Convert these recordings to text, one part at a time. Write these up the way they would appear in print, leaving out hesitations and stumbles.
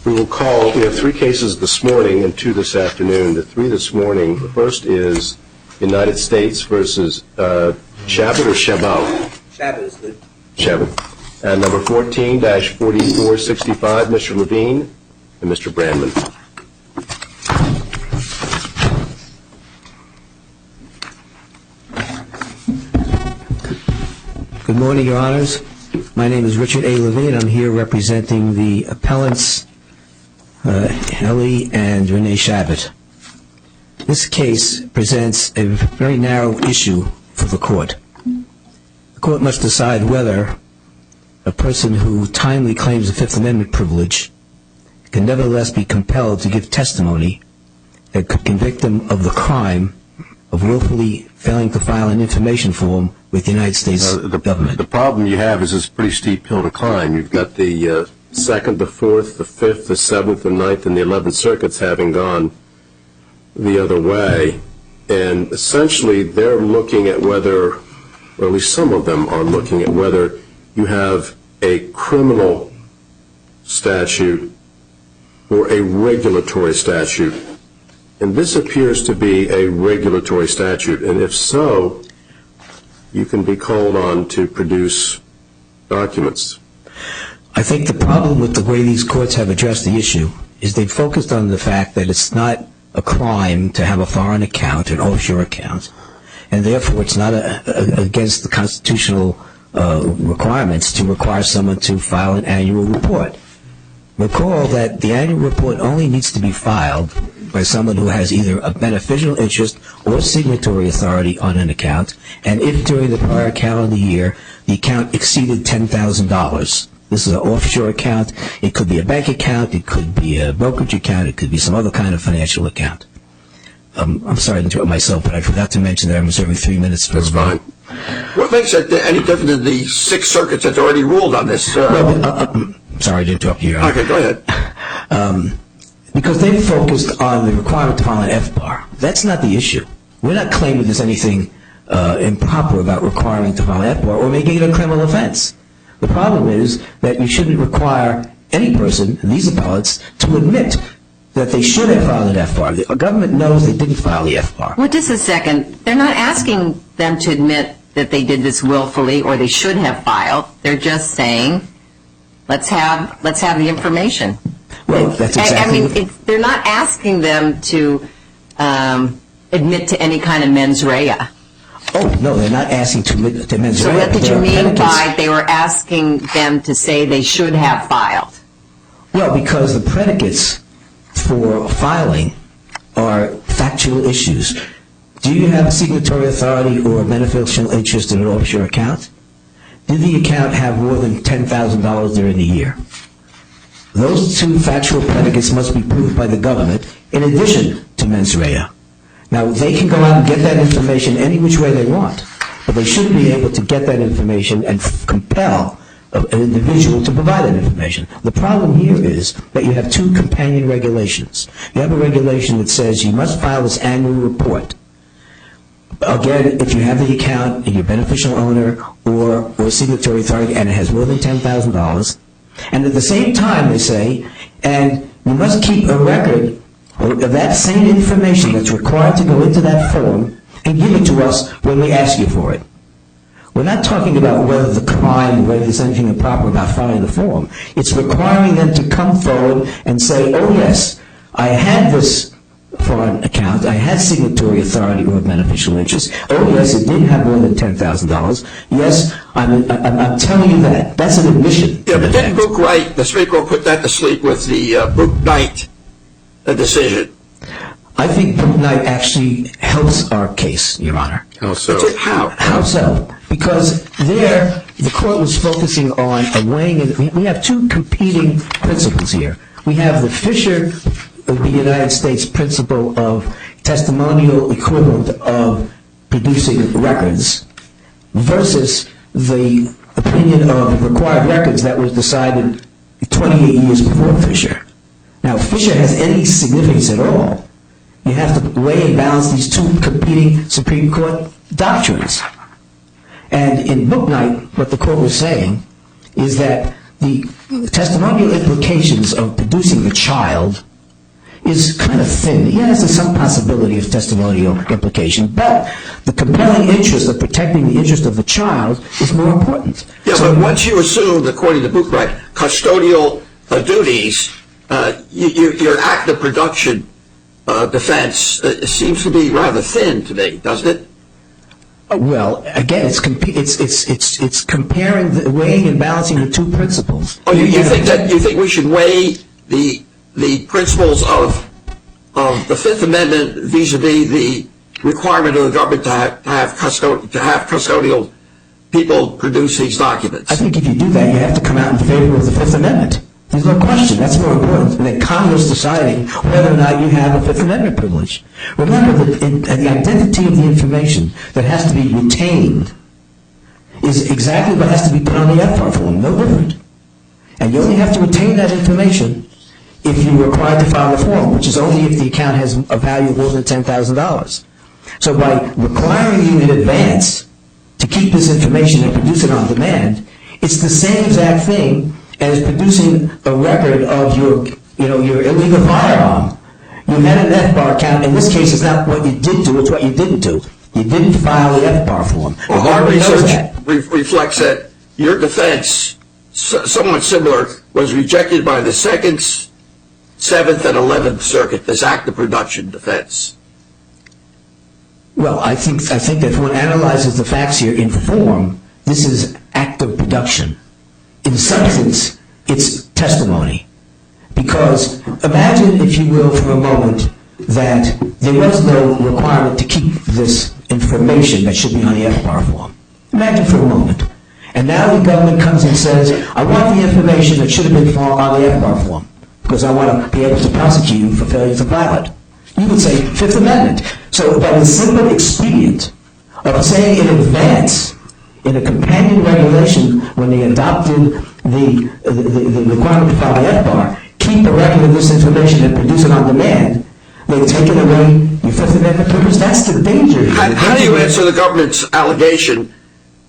We will call, we have 3 cases this morning and 2 this afternoon. The 3 this morning, the first is United States versus Chabot or Chabot? Chabot is good. Chabot. And number 14-4465, Mr. Levine and Mr. Brandman. Good morning, Your Honors. My name is Richard A. Levine. I'm here representing the appellants Ellie and Renee Chabot. This case presents a very narrow issue for the court. The court must decide whether a person who timely claims a Fifth Amendment privilege can nevertheless be compelled to give testimony that could convict them of the crime of willfully failing to file an information form with the United States government. The problem you have is it's a pretty steep hill to climb. You've got the 2nd, the 4th, the 5th, the 7th, the 9th, and the 11th circuits having gone the other way. And essentially they're looking at whether, or at least some of them are looking at whether you have a criminal statute or a regulatory statute. And this appears to be a regulatory statute. And if so, you can be called on to produce documents. I think the problem with the way these courts have addressed the issue is they've focused on the fact that it's not a crime to have a foreign account, an offshore account, and therefore it's not against the constitutional requirements to require someone to file an annual report. Recall that the annual report only needs to be filed by someone who has either a beneficial interest or signatory authority on an account, and if during the prior calendar year the account exceeded $10,000. This is an offshore account. It could be a bank account. It could be a brokerage account. It could be some other kind of financial account. I'm sorry to interrupt myself, but I forgot to mention that I'm reserving 3 minutes for That's fine. What makes it any different than the 6 circuits that's already ruled on this? Sorry to interrupt you. Okay, go ahead. Because they focused on the requirement to file an FBAR. That's not the issue. We're not claiming there's anything improper about requiring to file an FBAR or making it a criminal offense. The problem is that you shouldn't require any person, these appellates, to admit that they should have filed an FBAR. The government knows they didn't file the FBAR. Well, just a second. They're not asking them to admit that they did this willfully or they should have filed. They're just saying, let's have the information. Well, that's exactly. They're not asking them to admit to any kind of mens rea. Oh, no, they're not asking to admit to mens rea. So what did you mean by they were asking them to say they should have filed? Well, because the predicates for filing are factual issues. Do you have a signatory authority or a beneficial interest in an offshore account? Did the account have more than $10,000 during the year? Those 2 factual predicates must be proved by the government in addition to mens rea. Now, they can go out and get that information any which way they want, but they shouldn't be able to get that information and compel an individual to provide that information. The problem here is that you have 2 companion regulations. You have a regulation that says you must file this annual report. Again, if you have the account and you're beneficial owner or signatory authority and it has more than $10,000, and at the same time they say, and you must keep a record of that same information that's required to go into that form and give it to us when we ask you for it. We're not talking about whether the crime, whether there's anything improper about filing the form. It's requiring them to come forward and say, oh yes, I had this foreign account, I had signatory authority or beneficial interest. Oh yes, it did have more than $10,000. Yes, I'm telling you that. That's an admission. Yeah, but didn't Book Wright, the Supreme Court, put that to sleep with the Book Knight decision? I think Book Knight actually helps our case, Your Honor. How so? How so? Because there, the court was focusing on a weighing. We have 2 competing principles here. We have the Fisher of the United States principle of testimonial equivalent of producing records versus the opinion of required records that was decided 28 years before Fisher. Now, if Fisher has any significance at all, you have to weigh and balance these 2 competing Supreme Court doctrines. And in Book Knight, what the court was saying is that the testimonial implications of producing the child is kind of thin. Yes, there's some possibility of testimonial implication, but the compelling interest of protecting the interest of the child is more important. Yeah, So- but once you assume, according to Bookbright, custodial duties, your act of production defense seems to be rather thin to me, doesn't it? Well, again, it's comparing, weighing and balancing the two principles. Oh, you think we should weigh the principles of the Fifth Amendment vis-a-vis the requirement of the government to have custodial people produce these documents? I think if you do that, you have to come out in favor of the Fifth Amendment. There's no question. That's more important than Congress deciding whether or not you have a Fifth Amendment privilege. Remember that the identity of the information that has to be retained is exactly what has to be put on the FR form, no different. And you only have to retain that information if you're required to file a form, which is only if the account has a value of more than $10,000. So by requiring you in advance to keep this information and produce it on demand, it's the same exact thing as producing a record of your illegal firearm. You had an FBAR account. In this case, it's not what you did do, it's what you didn't do. You didn't file the FBAR form. Well, our research reflects that your defense, somewhat similar, was rejected by the 2nd, 7th, and 11th Circuit, this act of production defense. Well, I think that if one analyzes the facts here in form, this is act of production. In substance, it's testimony. Because imagine, if you will, for a moment, that there was no requirement to keep this information that should be on the FBAR form. Imagine for a moment. And now the government comes and says, I want the information that should have been on the FBAR form, because I want to be able to prosecute you for failure to file it. You would say Fifth Amendment. So by the simple expedient of saying in advance, in a companion regulation, when they adopted the requirement to file the FBAR, keep a record of this information and produce it on demand, they've taken away your Fifth Amendment privilege. That's the danger here. How do you answer the government's allegation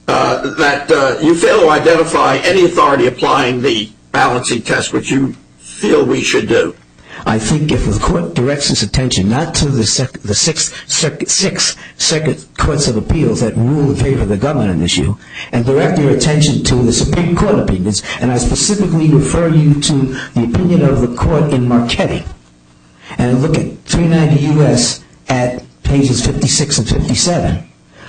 that you fail to identify any authority applying the balancing test, which you feel we should do? I think if the court directs its attention not to the six circuit courts of appeals that rule in favor of the government on this issue, and direct your attention to the Supreme Court opinions, and I specifically refer you to the opinion of the court in Marchetti, and look at 390 U.S. at pages 56 and 57,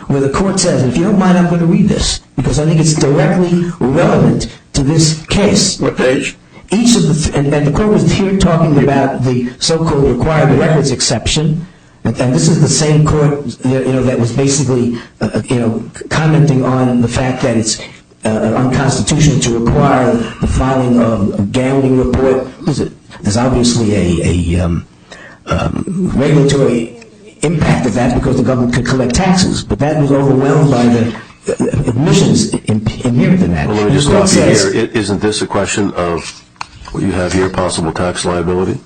where the court says, and if you don't mind, I'm going to read this, because I think it's directly relevant to this case. What page? Each of the and the court was here talking about the so-called required records exception, and this is the same court that was basically commenting on the fact that it's unconstitutional to require the filing of a gambling report. There's obviously a regulatory impact of that because the government could collect taxes, but that was overwhelmed by the admissions inherent in that. Well, let me just stop you here. Isn't this a question of what you have here, possible tax liability?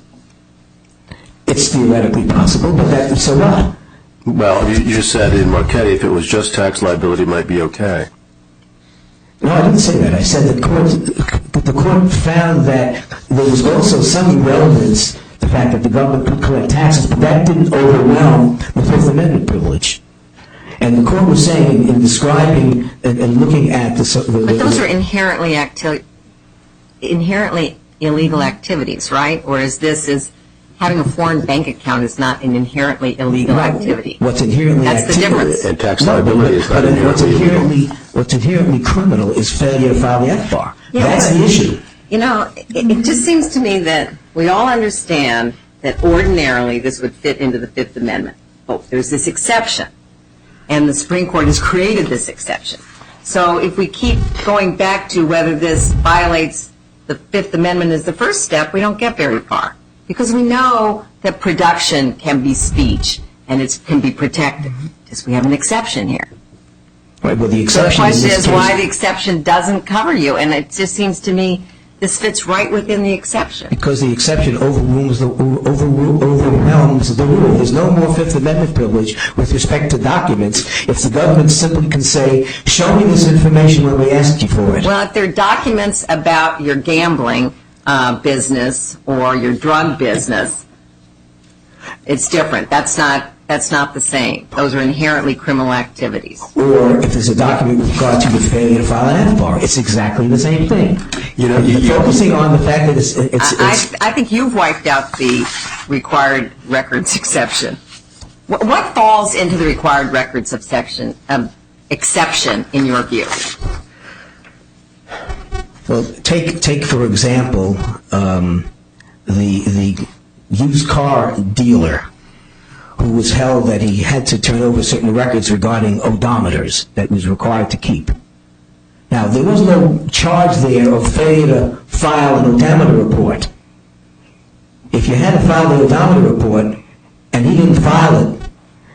It's theoretically possible, but so what? Well, you just said in Marchetti if it was just tax liability, it might be okay. No, I didn't say that. I said the court found that there was also some relevance to the fact that the government could collect taxes, but that didn't overwhelm the Fifth Amendment privilege. And the court was saying in describing and looking at the But those are inherently illegal activities, right? Whereas having a foreign bank account is not an inherently illegal activity. What's inherently That's the difference. And tax liability is not inherently what's inherently criminal is failure to file the FBAR. Yeah, That's the issue. It just seems to me that we all understand that ordinarily this would fit into the Fifth Amendment. But there's this exception, and the Supreme Court has created this exception. So if we keep going back to whether this violates the Fifth Amendment as the first step, we don't get very far. Because we know that production can be speech, and it can be protected. Just we have an exception here. Right, well, the exception So the question is why the exception doesn't cover you, and it just seems to me this fits right within the exception. Because the exception overwhelms the rule. There's no more Fifth Amendment privilege with respect to documents if the government simply can say, show me this information when we ask you for it. Well, if there are documents about your gambling business or your drug business, it's different. That's not the same. Those are inherently criminal activities. Or if there's a document with regard to the failure to file an FBAR, it's exactly the same thing. You're focusing on the fact that it's I think you've wiped out the required records exception. What falls into the required records exception in your view? Well, take for example the used car dealer who was held that he had to turn over certain records regarding odometers that was required to keep. Now, there was no charge there of failure to file an odometer report. If you had to file the odometer report and he didn't file it,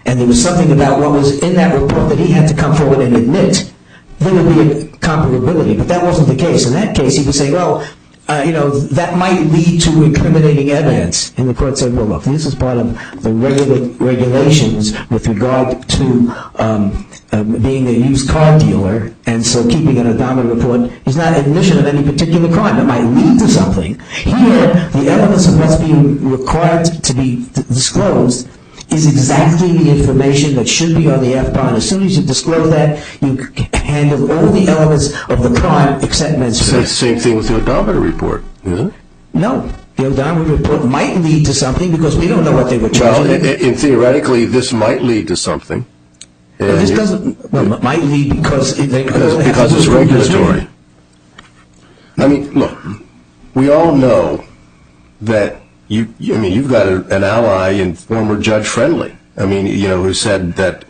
and there was something about what was in that report that he had to come forward and admit, there would be a comparability. But that wasn't the case. In that case, he would say, well, that might lead to incriminating evidence. And the court said, well, look, this is part of the regulations with regard to being a used car dealer, and so keeping an odometer report is not admission of any particular crime. It might lead to something. Here, the elements of what's being required to be disclosed is exactly the information that should be on the FBAR. And as soon as you disclose that, you handle all the elements of the crime except men's It's the same thing with the odometer report, isn't it? No. The odometer report might lead to something because we don't know what they were charging. Well, theoretically, this might lead to something. This doesn't. Well, it might lead because it's regulatory. I mean, look, we all know that you've got an ally in former Judge Friendly. I mean, who said that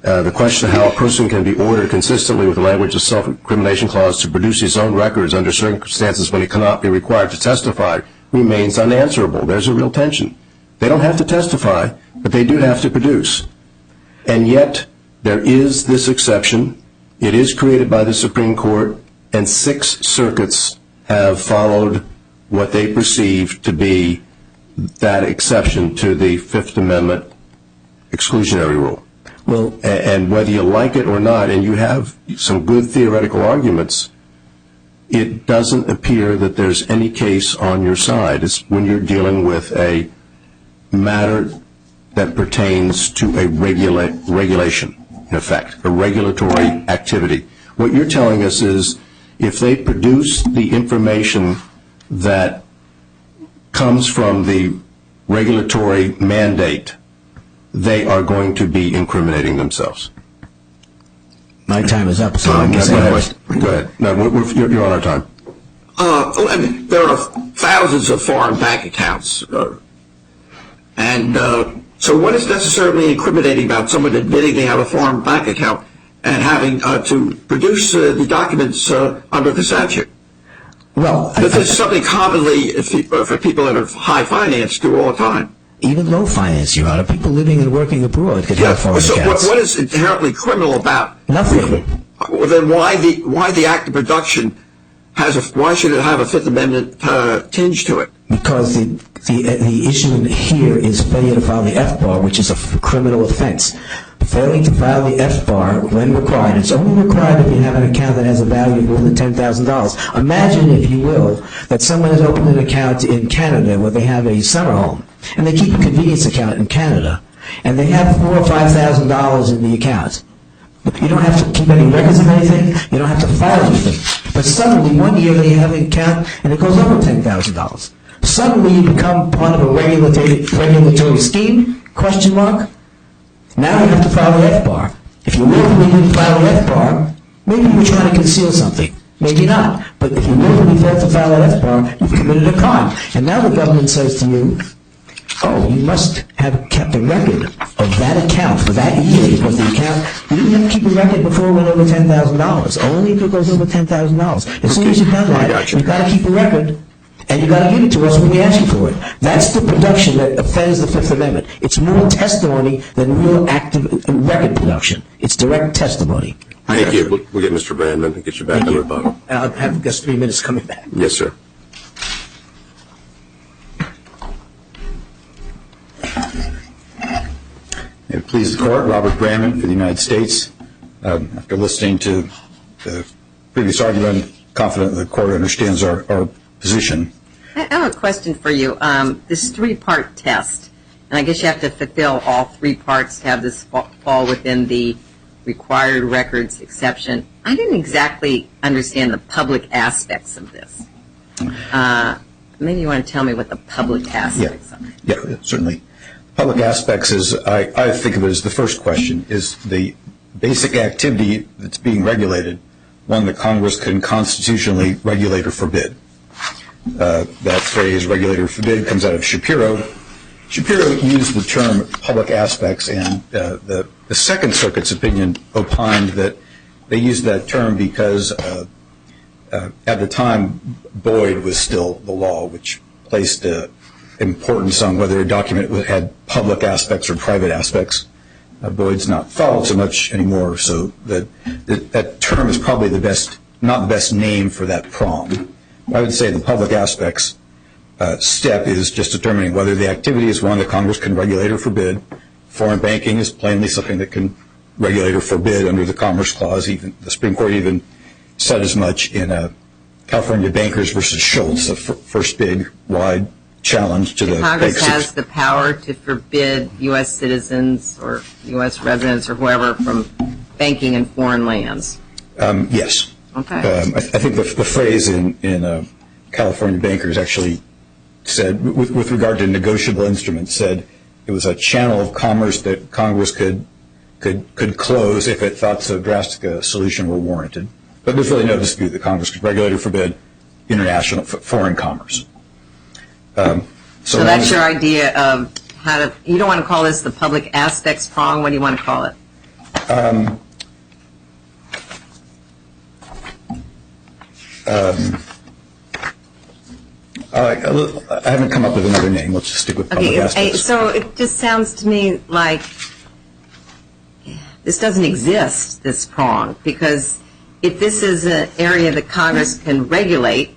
the question of how a person can be ordered consistently with the language of self-incrimination clause to produce his own records under circumstances when he cannot be required to testify remains unanswerable. There's a real tension. They don't have to testify, but they do have to produce. And yet, there is this exception. It is created by the Supreme Court, and 6 circuits have followed what they perceive to be that exception to the Fifth Amendment exclusionary rule. Well, and whether you like it or not, and you have some good theoretical arguments, it doesn't appear that there's any case on your side. It's when you're dealing with a matter that pertains to a regulation, in effect, a regulatory activity. What you're telling us is if they produce the information that comes from the regulatory mandate, they are going to be incriminating themselves. My time is up, so I guess Go ahead. No, you're on our time. There are thousands of foreign bank accounts. So what is necessarily incriminating about someone admitting they have a foreign bank account and having to produce the documents under the statute? Well, this is something commonly for people that are high finance do all the time. Even low finance, Your Honor. People living and working abroad could have foreign accounts. What is inherently criminal about? Nothing. Well, then why the act of production why should it have a Fifth Amendment tinge to it? Because the issue here is failure to file the FBAR, which is a criminal offense. Failing to file the FBAR when required. It's only required if you have an account that has a value of more than $10,000. Imagine, if you will, that someone has opened an account in Canada where they have a summer home, and they keep a convenience account in Canada, and they have $4,000 or $5,000 in the account. You don't have to keep any records of anything. You don't have to file anything. But suddenly, one year they have an account, and it goes over $10,000. Suddenly, you become part of a regulatory scheme? Question mark. Now you have to file the FBAR. If you willfully didn't file the FBAR, maybe you were trying to conceal something. Maybe not. But if you willfully failed to file the FBAR, you've committed a crime. And now the government says to you, oh, you must have kept a record of that account for that year, because the account, you didn't have to keep a record before it went over $10,000. Only if it goes over $10,000. As soon as you've done that, you've got to keep a record. And you've got to give it to us when we ask you for it. That's the production that offends the Fifth Amendment. It's more testimony than real active record production. It's direct testimony. Thank you. We'll get Mr. Brandman and get you back on the rebuttal. And I'll have just 3 minutes coming back. Yes, sir. May it please the Court, Robert Brandon for the United States. After listening to the previous argument, I'm confident the Court understands our position. I have a question for you. This three-part test, and I guess you have to fulfill all three parts to have this fall within the required records exception. I didn't exactly understand the public aspects of this. Maybe you want to tell me what the public aspects are. Yeah, certainly. Public aspects is, I think of it as the first question, is the basic activity that's being regulated, one that Congress can constitutionally regulate or forbid. That phrase, regulate or forbid, comes out of Shapiro. Shapiro used the term public aspects, and the Second Circuit's opinion opined that they used that term because at the time Boyd was still the law, which placed importance on whether a document had public aspects or private aspects. Boyd's not followed so much anymore, so that term is probably not the best name for that prong. I would say the public aspects step is just determining whether the activity is one that Congress can regulate or forbid. Foreign banking is plainly something that can regulate or forbid under the Commerce Clause. Even the Supreme Court even said as much in California Bankers versus Schultz, the first big, wide challenge to the Congress has the power to forbid U.S. citizens or U.S. residents or whoever from banking in foreign lands. Yes. Okay. I think the phrase in California Bankers actually said, with regard to negotiable instruments, said it was a channel of commerce that Congress could close if it thought so drastic a solution were warranted. But there's really no dispute that Congress could regulate or forbid international foreign commerce. So that's your idea of how to, you don't want to call this the public aspects prong, what do you want to call it? I haven't come up with another name. Let's just stick with public aspects. So it just sounds to me like this doesn't exist, this prong, because if this is an area that Congress can regulate,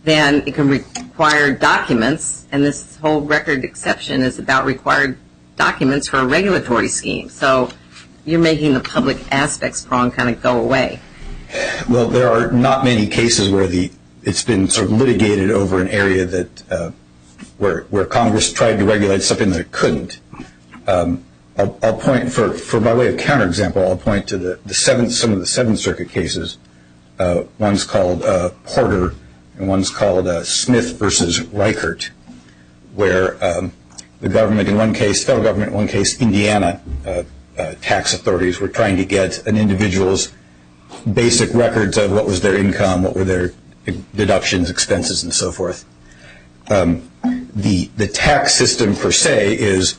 then it can require documents, and this whole record exception is about required documents for a regulatory scheme. So you're making the public aspects prong kind of go away. Well, there are not many cases where it's been sort of litigated over an area that where Congress tried to regulate something that it couldn't. I'll point, for by way of counterexample, I'll point to some of the Seventh Circuit cases. One's called Porter, and one's called Smith versus Reichert, where the government in one case, federal government in one case, Indiana tax authorities were trying to get an individual's basic records of what was their income, what were their deductions, expenses, and so forth. The tax system per se is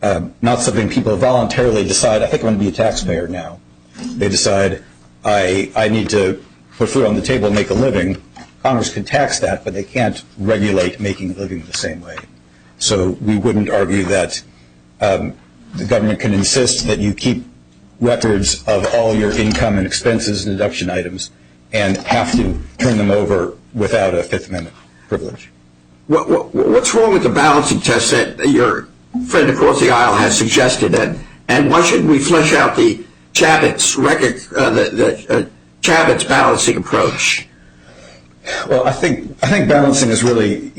not something people voluntarily decide, I think I'm going to be a taxpayer now. They decide, I need to put food on the table and make a living. Congress can tax that, but they can't regulate making a living the same way. So we wouldn't argue that the government can insist that you keep records of all your income and expenses and deduction items and have to turn them over without a Fifth Amendment privilege. What's wrong with the balancing test that your friend across the aisle has suggested, and why shouldn't we flesh out the Chabot's Chabot's balancing approach? Well, I think balancing is really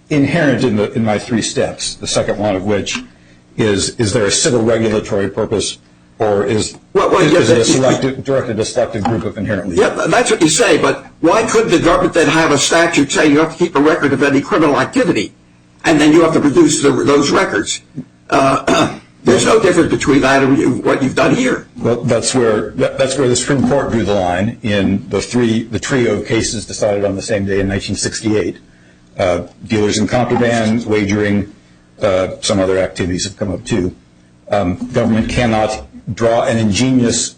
inherent in my three steps. The second one of which is there a civil regulatory purpose, or is it directed a selected group of inherently? Yeah, that's what you say. But why couldn't the government then have a statute saying you have to keep a record of any criminal activity, and then you have to produce those records? There's no difference between that and what you've done here. Well, that's where the Supreme Court drew the line in the trio of cases decided on the same day in 1968. Dealers in contraband, wagering, some other activities have come up too. Government cannot draw an ingenious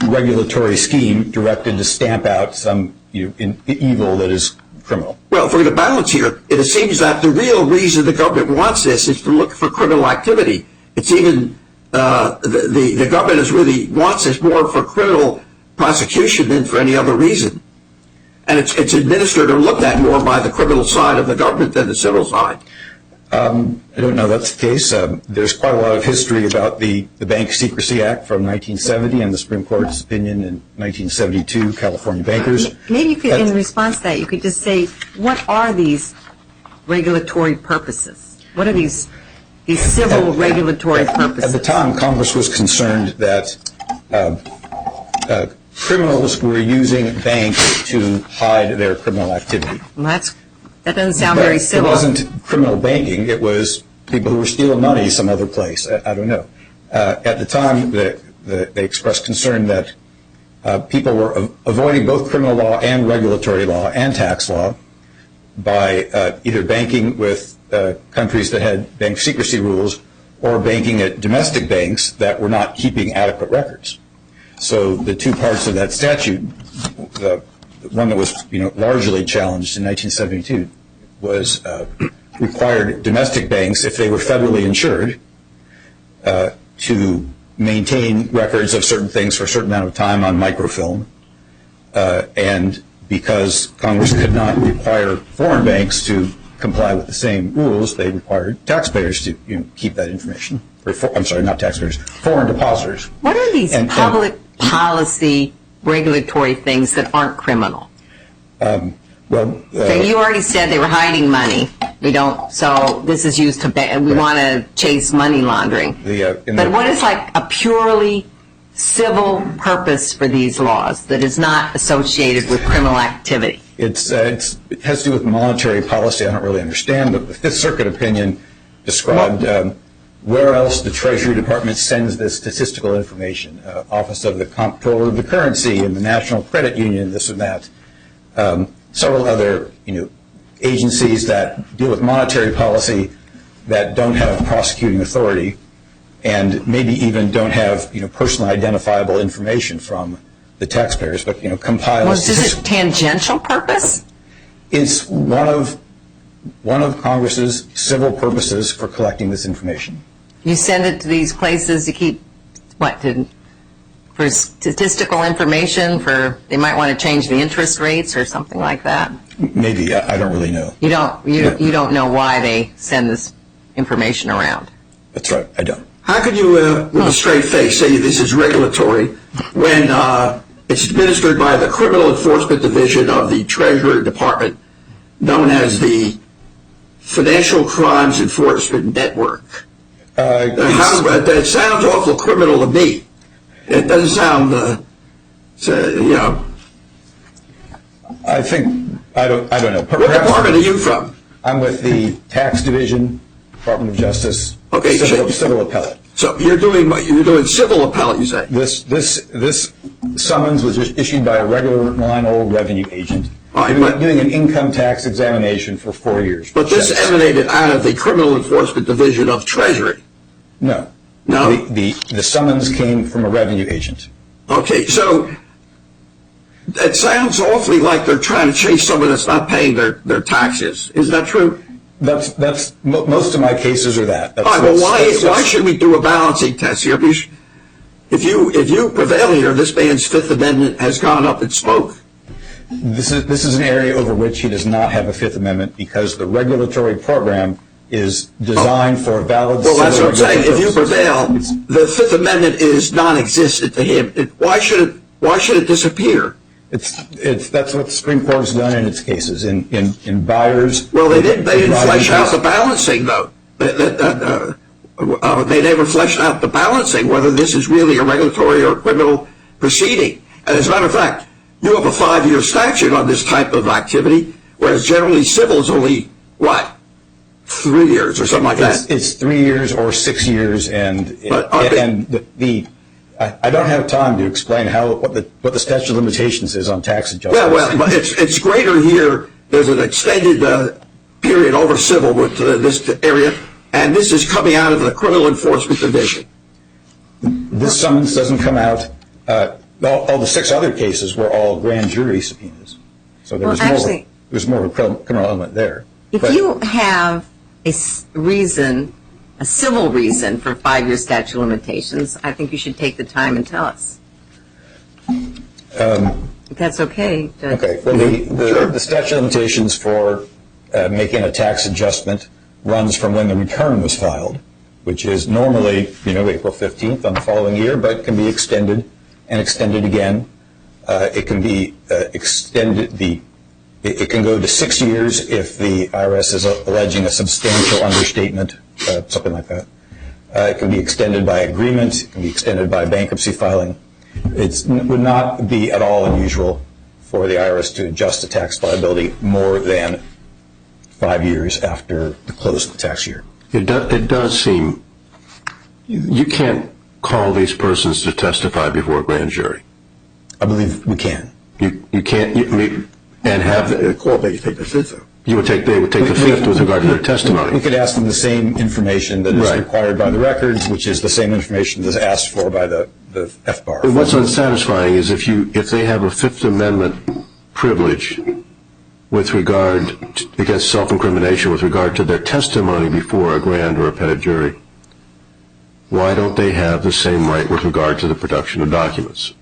regulatory scheme directed to stamp out some evil that is criminal. Well, for the balance here, it seems that the real reason the government wants this is to look for criminal activity. It's even the government really wants this more for criminal prosecution than for any other reason, and it's administered or looked at more by the criminal side of the government than the civil side. I don't know that's the case. There's quite a lot of history about the Bank Secrecy Act from 1970 and the Supreme Court's opinion in 1972, California bankers. Maybe you could, in response to that, you could just say, what are these regulatory purposes? What are these civil regulatory purposes? At the time, Congress was concerned that criminals were using banks to hide their criminal activity. Well, that doesn't sound very civil. It wasn't criminal banking. It was people who were stealing money some other place. I don't know. At the time, they expressed concern that people were avoiding both criminal law and regulatory law and tax law by either banking with countries that had bank secrecy rules or banking at domestic banks that were not keeping adequate records. So the two parts of that statute, the one that was largely challenged in 1972 was required domestic banks, if they were federally insured, to maintain records of certain things for a certain amount of time on microfilm. And because Congress could not require foreign banks to comply with the same rules, they required taxpayers to keep that information. I'm sorry, not taxpayers, foreign depositors. What are these public policy regulatory things that aren't criminal? So you already said they were hiding money. So this is used to, we want to chase money laundering. But what is like a purely civil purpose for these laws that is not associated with criminal activity? It has to do with monetary policy. I don't really understand, but the Fifth Circuit opinion described where else the Treasury Department sends this statistical information. Office of the Comptroller of the Currency and the National Credit Union, this and that. Several other agencies that deal with monetary policy that don't have prosecuting authority and maybe even don't have personally identifiable information from the taxpayers, but compile. Well, is this a tangential purpose? It's one of Congress's civil purposes for collecting this information. You send it to these places to keep for statistical information, they might want to change the interest rates or something like that? Maybe. I don't really know. You don't know why they send this information around? That's right. I don't. How could you, with a straight face, say this is regulatory when it's administered by the Criminal Enforcement Division of the Treasury Department, known as the Financial Crimes Enforcement Network? That sounds awful criminal to me. It doesn't sound, I think, I don't know. What department are you from? I'm with the Tax Division, Department of Justice, okay, civil appellate. So you're doing civil appellate, you say? This summons was issued by a regular line old revenue agent doing an income tax examination for 4 years. But this emanated out of the Criminal Enforcement Division of Treasury? No. No? The summons came from a revenue agent. Okay, so it sounds awfully like they're trying to chase someone that's not paying their taxes. Is that true? That's most of my cases are that. All right, well, why should we do a balancing test here? If you prevail here, this man's Fifth Amendment has gone up in smoke. This is an area over which he does not have a Fifth Amendment because the regulatory program is designed for valid. Well, that's what I'm saying. If you prevail, the Fifth Amendment is non-existent to him. Why should it disappear? That's what the Supreme Court has done in its cases in Byers. Well, they didn't flesh out the balancing though. They never fleshed out the balancing whether this is really a regulatory or criminal proceeding. And as a matter of fact, you have a 5-year statute on this type of activity, whereas generally civil is only 3 years or something like that. It's 3 years or 6 years, I don't have time to explain what the statute of limitations is on tax adjustments. Well, but it's greater here. There's an extended period over civil with this area, and this is coming out of the Criminal Enforcement Division. This summons doesn't come out. All the 6 other cases were all grand jury subpoenas, so there was more of a criminal element there. If you have a civil reason for 5-year statute of limitations, I think you should take the time and tell us. If that's okay. Okay. Well, the statute of limitations for making a tax adjustment runs from when the return was filed, which is normally, April 15th on the following year, but can be extended and extended again. It can be extended, it can go to 6 years if the IRS is alleging a substantial understatement, something like that. It can be extended by agreement. It can be extended by bankruptcy filing. It would not be at all unusual for the IRS to adjust the tax liability more than 5 years after the close of the tax year. It does seem you can't call these persons to testify before a grand jury. I believe we can. You can't and have The court may take the fifth. they would take the fifth with regard to their testimony. We could ask them the same information that is Right. required by the records, which is the same information that's asked for by the FBAR. And what's unsatisfying is if they have a Fifth Amendment privilege with regard against self-incrimination with regard to their testimony before a grand or a petit jury, why don't they have the same right with regard to the production of documents?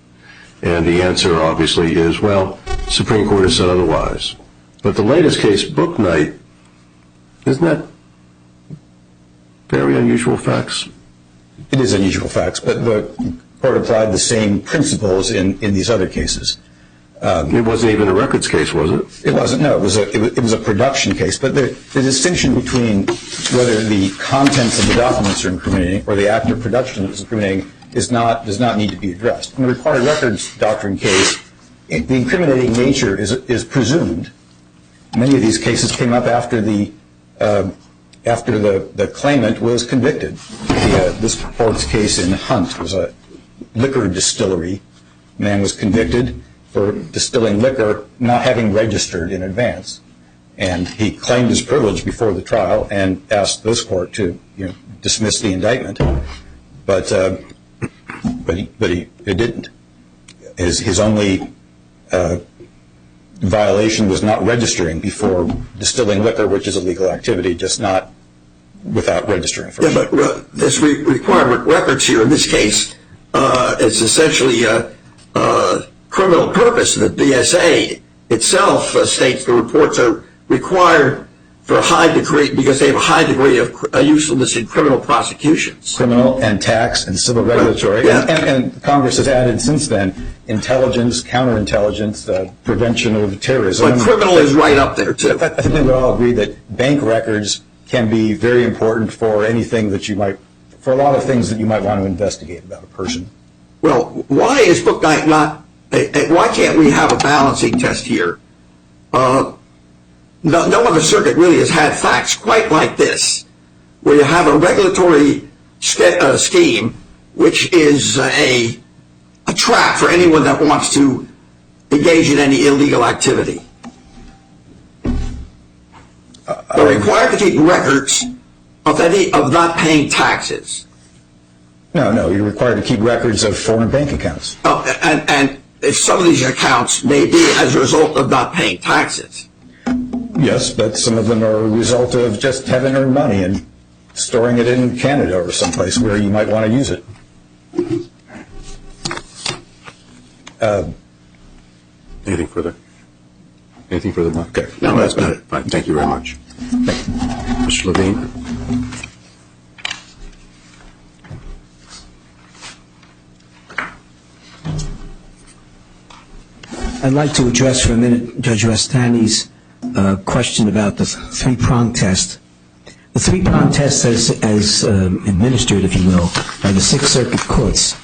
And the answer obviously is, well, Supreme Court has said otherwise. But the latest case, Book Night, isn't that very unusual facts? It is unusual facts, but the court applied the same principles in these other cases. It wasn't even a records case, was it? It wasn't. No, it was a production case. But the distinction between whether the contents of the documents are incriminating or the act of production is incriminating does not need to be addressed. In the required records doctrine case, the incriminating nature is presumed. Many of these cases came up after the claimant was convicted. This court's case in Hunt was a liquor distillery. The man was convicted for distilling liquor not having registered in advance. And he claimed his privilege before the trial and asked this court to dismiss the indictment. But he didn't. His only violation was not registering before distilling liquor, which is a legal activity, just not without registering first. Yeah, but this required records here in this case, it's essentially criminal purpose. The BSA itself states the reports are required for a high degree because they have a high degree of usefulness in criminal prosecutions. Criminal and tax and civil regulatory. Yeah. And Congress has added since then intelligence, counterintelligence, prevention of terrorism. But criminal is right up there, too. I think we would all agree that bank records can be very important for anything that for a lot of things that you might want to investigate about a person. Well, why is Book Night why can't we have a balancing test here? No other circuit really has had facts quite like this, where you have a regulatory scheme which is a trap for anyone that wants to engage in any illegal activity. They're required to keep records of not paying taxes. No, you're required to keep records of foreign bank accounts. And if some of these accounts may be as a result of not paying taxes. Yes, but some of them are a result of just having earned money and storing it in Canada or someplace where you might want to use it. Anything further? Anything further, Mark? Okay. No, that's about it. Fine. Thank you very much. Mr. Levine? I'd like to address for a minute Judge Rastani's question about the three-prong test. The three-prong test as administered, if you will, by the Sixth Circuit courts,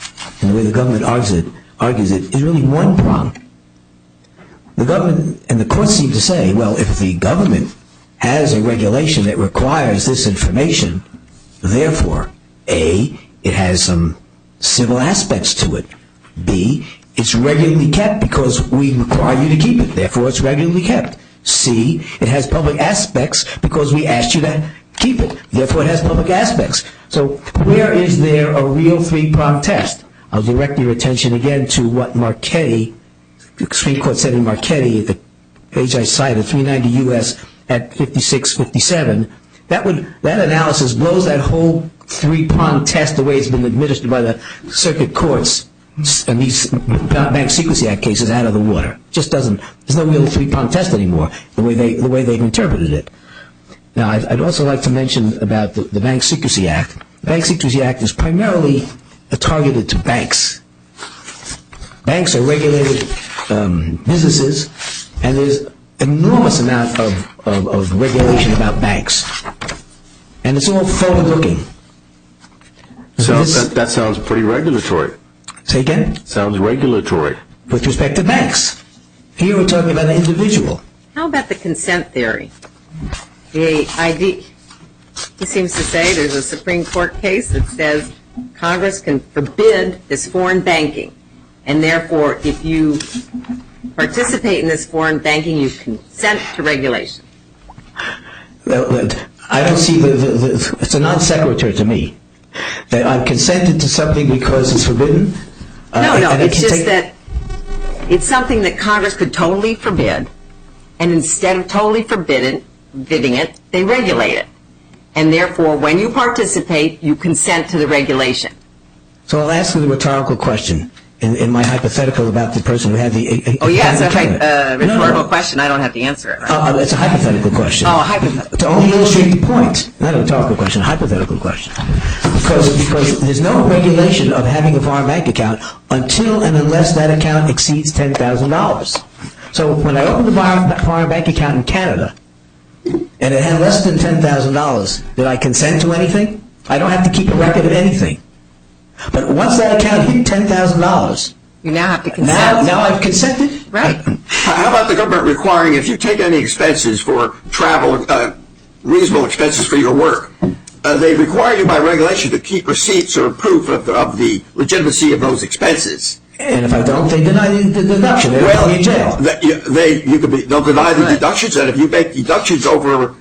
and the way the government argues it, is really one prong. The government and the courts seem to say, well, if the government has a regulation that requires this information, therefore, A, it has some civil aspects to it. B, it's regularly kept because we require you to keep it, therefore it's regularly kept. C, it has public aspects because we asked you to keep it, therefore it has public aspects. So where is there a real three-prong test? I'll direct your attention again to what Marchetti, the Supreme Court said in Marchetti, the page I cited, 390 U.S. at 5657. That analysis blows that whole three-prong test the way it's been administered by the circuit courts and these Bank Secrecy Act cases out of the water. Just doesn't. There's no real three-prong test anymore. The way they've interpreted it. Now, I'd also like to mention about the Bank Secrecy Act. The Bank Secrecy Act is primarily targeted to banks. Banks are regulated businesses, and there's enormous amount of regulation about banks. And it's all forward-looking. So that sounds pretty regulatory. Say again? Sounds regulatory. With respect to banks. Here we're talking about an individual. How about the consent theory? He seems to say there's a Supreme Court case that says Congress can forbid this foreign banking, and therefore if you participate in this foreign banking, you consent to regulation. I don't see it's a non sequitur to me. That I've consented to something because it's forbidden. No, it's just that it's something that Congress could totally forbid, and instead of totally forbidding it, they regulate it. And therefore, when you participate, you consent to the regulation. So I'll ask you the rhetorical question in my hypothetical about the person who had the... It's a rhetorical question. I don't have to answer it, right? It's a hypothetical question. Oh, hypothetical. To only illustrate the point, not a rhetorical question, a hypothetical question. Because there's no regulation of having a foreign bank account until and unless that account exceeds $10,000. So when I opened a foreign bank account in Canada, and it had less than $10,000, did I consent to anything? I don't have to keep a record of anything. But once that account hit $10,000, you now have to consent. Now I've consented? Right. How about the government requiring if you take any expenses for travel, reasonable expenses for your work, they require you by regulation to keep receipts or proof of the legitimacy of those expenses. And if I don't, they deny the deduction. They'll put me in jail. They'll deny the deductions, and if you make deductions over,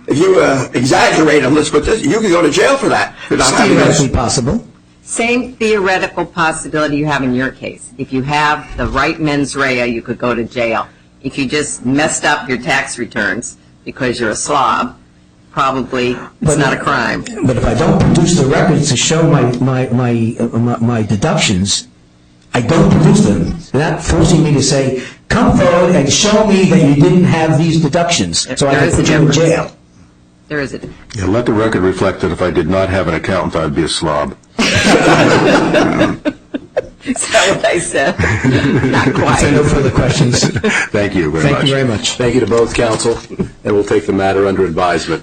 if you exaggerate them, let's put this, you can go to jail for that. It's theoretically possible. Same theoretical possibility you have in your case. If you have the right mens rea, you could go to jail. If you just messed up your tax returns because you're a slob, probably it's not a crime. But if I don't produce the records to show my deductions, I don't produce them. They're not forcing me to say, come forward and show me that you didn't have these deductions, so I can put you in jail. There is a Yeah, let the record reflect that if I did not have an accountant, I'd be a slob. Is that what I said? Not quite. No further questions. Thank you very much. Thank you very much. Thank you to both counsel, and we'll take the matter under advisement.